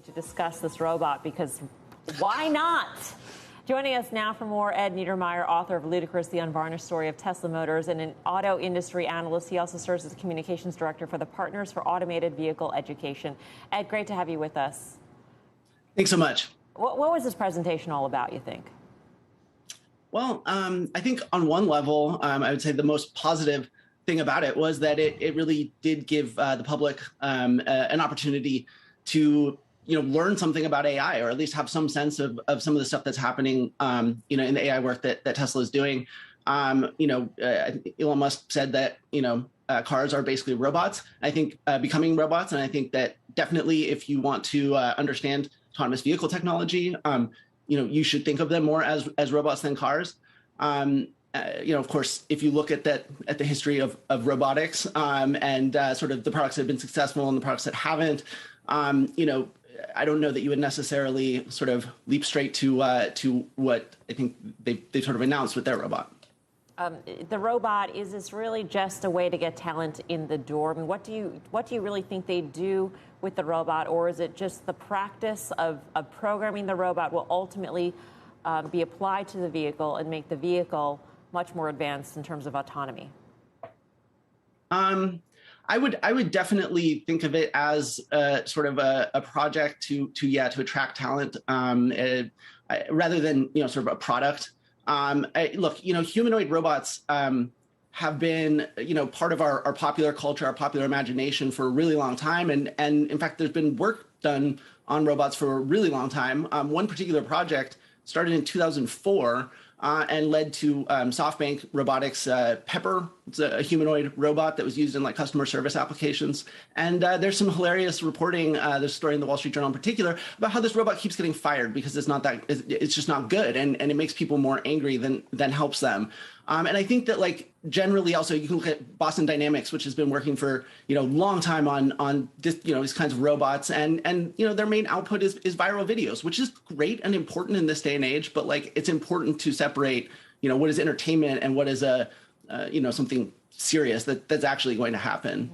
To discuss this robot, because why not? Joining us now for more, Ed Niedermeyer, author of Ludicrous, the Unvarnished Story of Tesla Motors, and an auto industry analyst. He also serves as the communications director for the Partners for Automated Vehicle Education. Ed, great to have you with us. Thanks so much. What was this presentation all about, you think? Well, I think on one level, I would say the most positive thing about it was that it really did give the public an opportunity to learn something about AI, or at least have some sense of some of the stuff that's happening, in the AI work that Tesla is doing. Elon Musk said that, cars are basically robots. I think becoming robots. And I think that definitely if you want to understand autonomous vehicle technology, you should think of them more as robots than cars. Of course, if you look at the history of robotics and sort of the products that have been successful and the products that haven't, I don't know that you would necessarily sort of leap straight to what I think they sort of announced with their robot. The robot, is this really just a way to get talent in the door? I mean, what do you really think they do with the robot, or is it just the practice of programming the robot will ultimately be applied to the vehicle and make the vehicle much more advanced in terms of autonomy? I would definitely think of it as sort of a project to attract talent rather than sort of a product. Look, humanoid robots have been part of our popular culture, our popular imagination for a really long time, and in fact, there's been work done on robots for a really long time. One particular project started in 2004. And led to SoftBank Robotics Pepper. It's a humanoid robot that was used in like customer service applications. And there's some hilarious reporting, there's a story in the Wall Street Journal in particular, about how this robot keeps getting fired because it's just not good, and it makes people more angry than helps them. And I think that like generally also you can look at Boston Dynamics, which has been working for long time on this, these kinds of robots, and their main output is viral videos, which is great and important in this day and age. But like it's important to separate what is entertainment and what is something serious that's actually going to happen.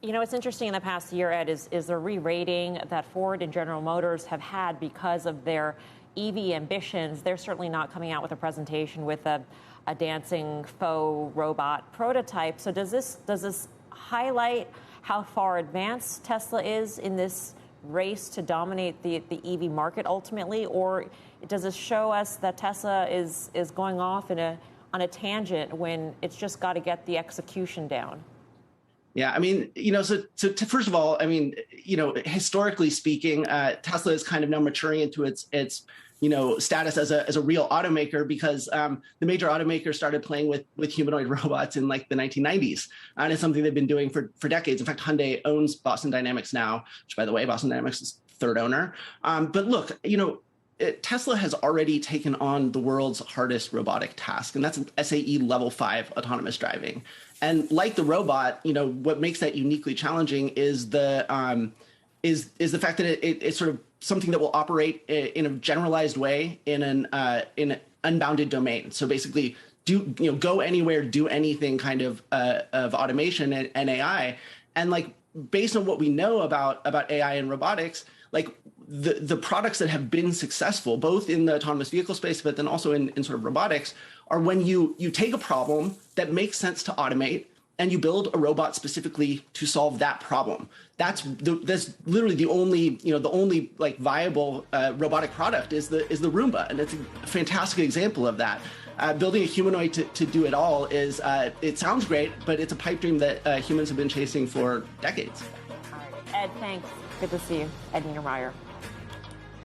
It's interesting in the past year, Ed, is the re-rating that Ford and General Motors have had because of their EV ambitions. They're certainly not coming out with a presentation with a dancing faux robot prototype. So does this highlight how far advanced Tesla is in this race to dominate the EV market ultimately, or does this show us that Tesla is going off on a tangent when it's just got to get the execution down? Yeah, I mean, first of all, I mean, historically speaking, Tesla is kind of now maturing into its status as a real automaker, because the major automakers started playing with humanoid robots in like the 1990s, and it's something they've been doing for decades. In fact, Hyundai owns Boston Dynamics now, which, by the way, Boston Dynamics is third owner. But look, Tesla has already taken on the world's hardest robotic task, and that's SAE level 5 autonomous driving. And like the robot, what makes that uniquely challenging is the fact that it's sort of something that will operate in a generalized way in an unbounded domain. So basically, go anywhere, do anything kind of automation and AI. And like based on what we know about AI and robotics, like the products that have been successful, both in the autonomous vehicle space, but then also in sort of robotics, are when you take a problem that makes sense to automate and you build a robot specifically to solve that problem. That's literally the only like viable robotic product is the Roomba, and it's a fantastic example of that. Building a humanoid to do it all is it sounds great, but it's a pipe dream that humans have been chasing for decades. All right. Ed, thanks. Good to see you. Ed Niedermeyer.